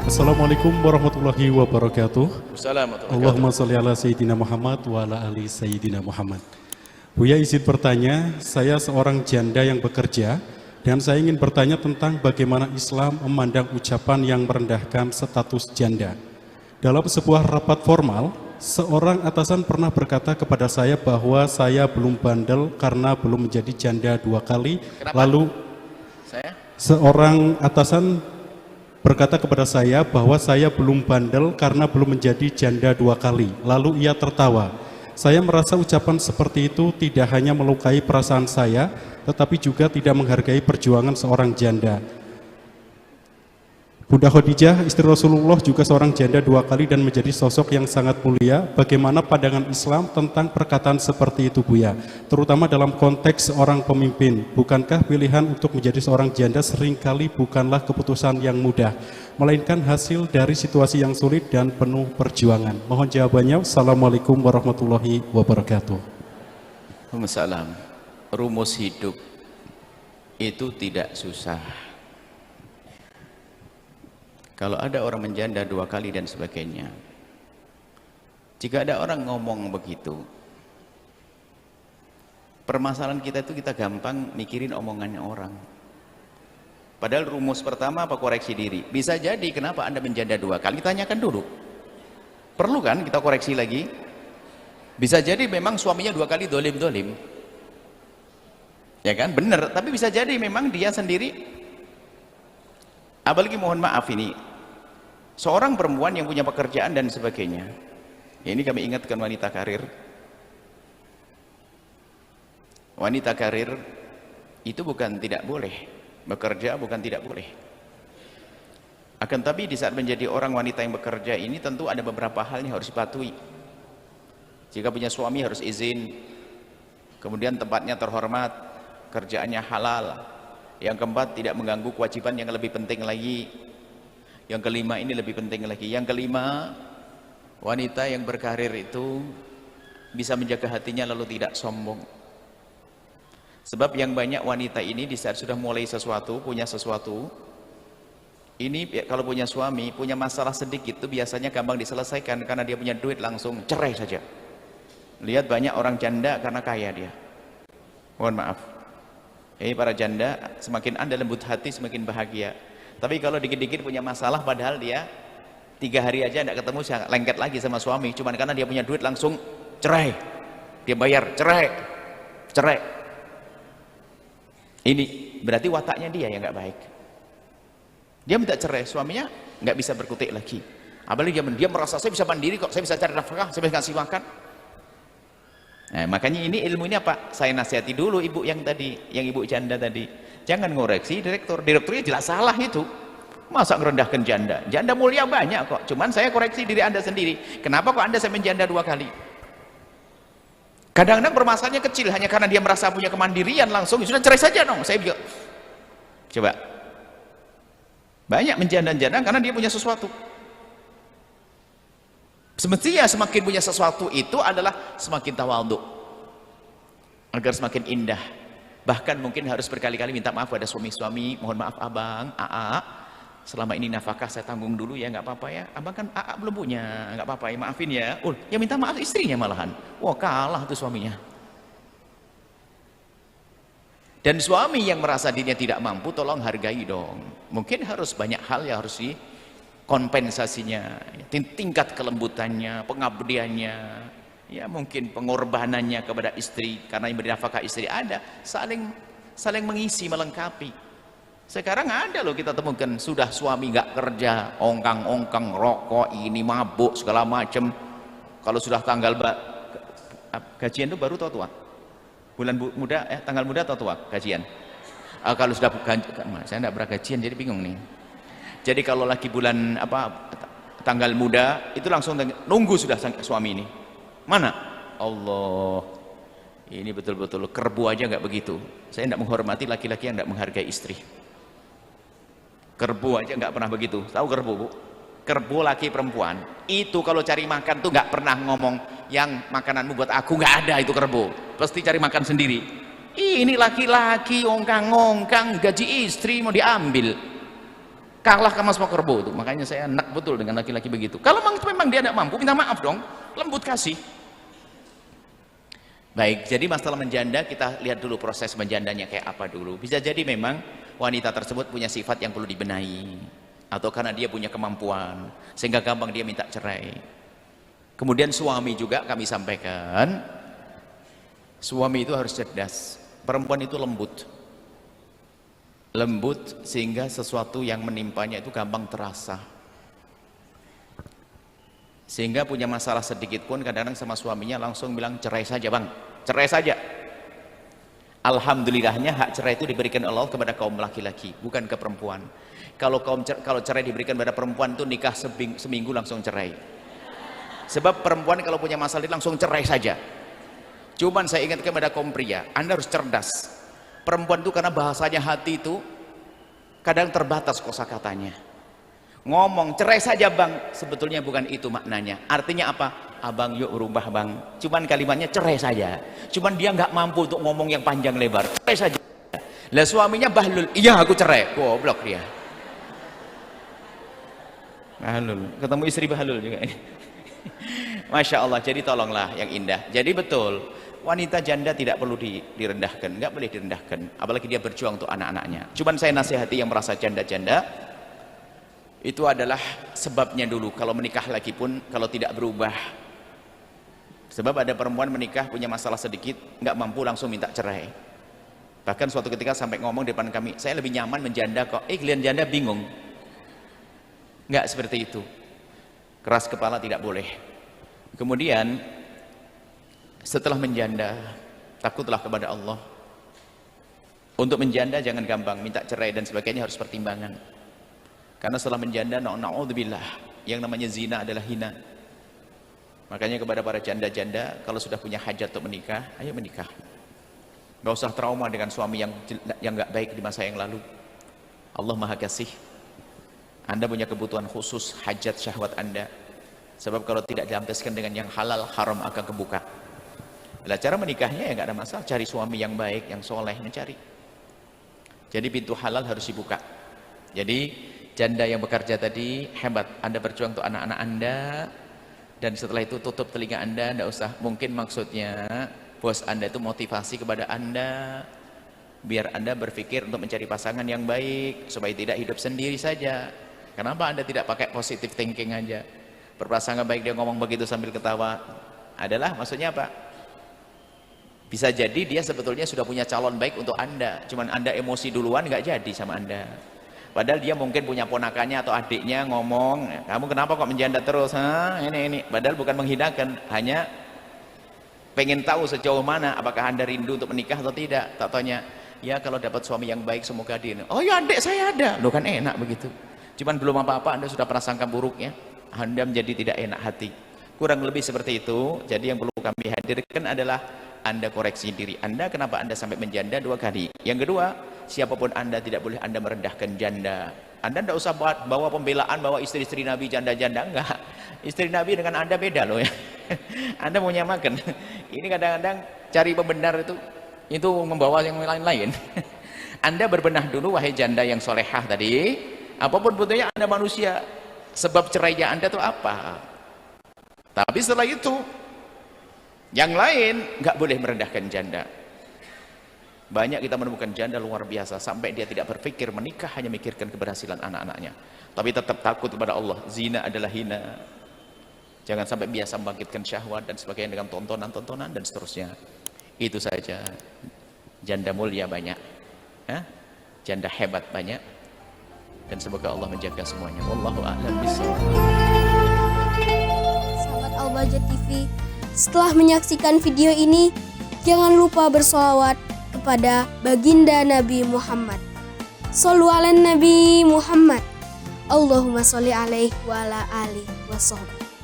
Assalamualaikum warahmatullahi wabarakatuh. Assalamualaikum. Allahumma sholli ala Sayyidina Muhammad wa ala ali Sayyidina Muhammad. Buya izin bertanya, saya seorang janda yang bekerja dan saya ingin bertanya tentang bagaimana Islam memandang ucapan yang merendahkan status janda. Dalam sebuah rapat formal, seorang atasan pernah berkata kepada saya bahwa saya belum bandel karena belum menjadi janda 2 kali. Kenapa? Lalu seorang atasan berkata kepada saya bahwa saya belum bandel karena belum menjadi janda 2 kali. Lalu ia tertawa. Saya merasa ucapan seperti itu tidak hanya melukai perasaan saya, tetapi juga tidak menghargai perjuangan seorang janda. Bunda Khadijah, istri Rasulullah, juga seorang janda 2 kali dan menjadi sosok yang sangat mulia. Bagaimana pandangan Islam tentang perkataan seperti itu, Buya? Terutama dalam konteks seorang pemimpin. Bukankah pilihan untuk menjadi seorang janda seringkali bukanlah keputusan yang mudah, melainkan hasil dari situasi yang sulit dan penuh perjuangan? Mohon jawabannya. Assalamualaikum warahmatullahi wabarakatuh. Waalaikumsalam. Rumus hidup itu tidak susah. Kalau ada orang menjanda 2 kali dan sebagainya, jika ada orang ngomong begitu, permasalahan kita itu kita gampang mikirin omongannya orang. Padahal rumus pertama apa? Koreksi diri. Bisa jadi kenapa Anda menjanda 2 kali, tanyakan dulu. Perlu kan kita koreksi lagi? Bisa jadi memang suaminya 2 kali dolim-dolim, ya kan? Bener, tapi bisa jadi memang dia sendiri. Apalagi mohon maaf ini, seorang perempuan yang punya pekerjaan dan sebagainya. Ini kami ingatkan wanita karir. Wanita karir itu bukan tidak boleh bekerja, bukan tidak boleh. Akan tapi di saat menjadi orang wanita yang bekerja ini tentu ada beberapa hal yang harus dipatuhi. Jika punya suami harus izin, kemudian tempatnya terhormat, kerjaannya halal. Yang keempat, tidak mengganggu kewajiban yang lebih penting lagi. Yang kelima, ini lebih penting lagi. Yang kelima, wanita yang berkarir itu bisa menjaga hatinya lalu tidak sombong. Sebab yang banyak wanita ini di saat sudah mulai sesuatu, punya sesuatu, ini kalau punya suami, punya masalah sedikit itu biasanya gampang diselesaikan karena dia punya duit, langsung cerai saja. Lihat banyak orang janda karena kaya dia. Mohon maaf. Para janda, semakin Anda lembut hati semakin bahagia. Tapi kalau dikit-dikit punya masalah, padahal dia 3 hari aja tidak ketemu, lengket lagi sama suami, cuman karena dia punya duit langsung cerai, dia bayar cerai. Ini berarti wataknya dia yang nggak baik. Dia minta cerai, suaminya nggak bisa berkutik lagi. Apalagi dia merasa saya bisa mandiri kok, saya bisa cari nafkah, saya bisa kasih makan. Nah, makanya ini ilmu ini apa? Saya nasihati dulu ibu yang tadi, yang ibu janda tadi. Jangan ngoreksi direkturnya jelas salah itu. Masa ngerendahkan janda? Janda mulia banyak kok. Cuman saya koreksi diri Anda sendiri. Kenapa kok Anda sampai janda 2 kali? Kadang-kadang permasalahannya kecil, hanya karena dia merasa punya kemandirian langsung sudah cerai saja dong. Saya juga coba. Banyak menjanda-janda karena dia punya sesuatu. Semestinya semakin punya sesuatu itu adalah semakin tawadhu, agar semakin indah. Bahkan mungkin harus berkali-kali minta maaf pada suami-suami. Mohon maaf abang, AA, selama ini nafkah saya tanggung dulu ya, nggak apa-apa ya. Abang kan AA belum punya, nggak apa-apa ya, maafin ya. Ya minta maaf istrinya malahan. Wah, kalah tuh suaminya. Dan suami yang merasa dirinya tidak mampu, tolong hargai dong. Mungkin harus banyak hal yang harus kompensasinya, tingkat kelembutannya, pengabdiannya, ya mungkin pengorbanannya kepada istri karena yang beri nafkah istri, ada saling mengisi, melengkapi. Sekarang ada loh kita temukan sudah suami nggak kerja, ongkang-ongkang, rokok, ini mabuk segala macam. Kalau sudah tanggal gajian itu baru atau tua? Bulan muda, tanggal muda atau tua gajian? Kalau sudah saya enggak pernah gajian jadi bingung nih. Jadi kalau lagi bulan tanggal muda itu langsung nunggu sudah suami ini. Mana? Allah, ini betul-betul kerbu aja nggak begitu. Saya tidak menghormati laki-laki yang tidak menghargai istri. Kerbu aja nggak pernah begitu. Tahu kerbu, Bu? Kerbu laki perempuan itu kalau cari makan tuh nggak pernah ngomong yang makananmu buat aku, nggak ada itu kerbu. Pasti cari makan sendiri. Ini laki-laki ongkang-ongkang gaji istri mau diambil. kalah sama Mas Pokerbo itu. Makanya saya enak betul dengan laki-laki begitu. Kalau memang dia tidak mampu, minta maaf dong, lembut kasih. Baik, jadi masalah menjanda kita lihat dulu proses menjandanya kayak apa dulu. Bisa jadi memang wanita tersebut punya sifat yang perlu dibenahi, atau karena dia punya kemampuan sehingga gampang dia minta cerai. Kemudian suami juga kami sampaikan, suami itu harus cerdas. Perempuan itu lembut sehingga sesuatu yang menimpanya itu gampang terasa, sehingga punya masalah sedikit pun kadang-kadang sama suaminya langsung bilang cerai saja bang, cerai saja. Alhamdulillahnya hak cerai itu diberikan Allah kepada kaum laki-laki, bukan ke perempuan. Kalau cerai diberikan kepada perempuan itu nikah seminggu langsung cerai. Sebab perempuan kalau punya masalah itu langsung cerai saja. Cuman saya ingat kepada kaum pria, Anda harus cerdas. Perempuan itu karena bahasanya hati itu kadang terbatas kosakatanya. Ngomong cerai saja bang, sebetulnya bukan itu maknanya. Artinya apa? Abang yuk rubah bang. Cuman kalimatnya cerai saja. Cuman dia nggak mampu untuk ngomong yang panjang lebar. Cerai saja. Lah suaminya bahlul, iya aku cerai. Goblok dia. Bahlul, ketemu istri bahlul juga. Masya Allah, jadi tolonglah yang indah. Jadi betul, wanita janda tidak perlu direndahkan, nggak boleh direndahkan. Apalagi dia berjuang untuk anak-anaknya. Cuman saya nasihati yang merasa janda-janda, itu adalah sebabnya dulu. Kalau menikah lagi pun, kalau tidak berubah. Sebab ada perempuan menikah, punya masalah sedikit, nggak mampu langsung minta cerai. Bahkan suatu ketika sampai ngomong di depan kami, saya lebih nyaman menjanda kok. Kalian janda bingung. Nggak seperti itu. Keras kepala tidak boleh. Kemudian setelah menjanda, takutlah kepada Allah. Untuk menjanda jangan gampang, minta cerai dan sebagainya harus pertimbangan. Karena setelah menjanda, na'udzubillah, yang namanya zina adalah hina. Makanya kepada para janda-janda, kalau sudah punya hajat untuk menikah, ayo menikah. Gak usah trauma dengan suami yang gak baik di masa yang lalu. Allah Maha Kasih. Anda punya kebutuhan khusus, hajat syahwat Anda. Sebab kalau tidak dilampiaskan dengan yang halal, haram akan kebuka. Nah, cara menikahnya ya gak ada masalah, cari suami yang baik, yang soleh, mencari. Jadi pintu halal harus dibuka. Jadi janda yang bekerja tadi hebat, Anda berjuang untuk anak-anak Anda, dan setelah itu tutup telinga Anda, tidak usah, mungkin maksudnya bos Anda itu motivasi kepada Anda, biar Anda berpikir untuk mencari pasangan yang baik, supaya tidak hidup sendiri saja. Kenapa Anda tidak pakai positive thinking aja? Berpasangan baik, dia ngomong begitu sambil ketawa, adalah maksudnya apa? Bisa jadi dia sebetulnya sudah punya calon baik untuk Anda, cuman Anda emosi duluan, nggak jadi sama Anda. Padahal dia mungkin punya ponakannya atau adiknya ngomong, kamu kenapa kok menjanda terus? Ini. Padahal bukan menghinakan, hanya pengen tahu sejauh mana apakah Anda rindu untuk menikah atau tidak. Tak tanya, ya kalau dapat suami yang baik semoga dia. Oh ya adik saya ada, lo kan enak begitu. Cuman belum apa-apa Anda sudah prasangka buruknya, Anda menjadi tidak enak hati. Kurang lebih seperti itu. Jadi yang perlu kami hadirkan adalah Anda koreksi diri Anda, kenapa Anda sampai menjanda 2 kali. Yang kedua, siapapun Anda tidak boleh Anda merendahkan janda. Anda tidak usah bawa pembelaan bahwa istri-istri Nabi janda-janda, enggak. Istri Nabi dengan Anda beda loh ya. Anda mau nyamakan. Ini kadang-kadang cari pembenar itu membawa yang lain-lain. Anda berbenah dulu wahai janda yang solehah tadi. Apapun butuhnya Anda manusia. Sebab cerainya Anda itu apa? Tapi setelah itu yang lain nggak boleh merendahkan janda. Banyak kita menemukan janda luar biasa sampai dia tidak berpikir menikah, hanya mikirkan keberhasilan anak-anaknya, tapi tetap takut kepada Allah. Zina adalah hina. Jangan sampai biasa membangkitkan syahwat dan sebagainya dengan tontonan-tontonan dan seterusnya. Itu saja. Janda mulia banyak, janda hebat banyak, dan semoga Allah menjaga semuanya. Wallahu a'lam bishawab. Sahabat Al-Bahjah TV, setelah menyaksikan video ini, jangan lupa bersolawat kepada baginda Nabi Muhammad. Shollu ala Nabi Muhammad. Allahumma sholli alaihi wa ala alihi wa sahbihi.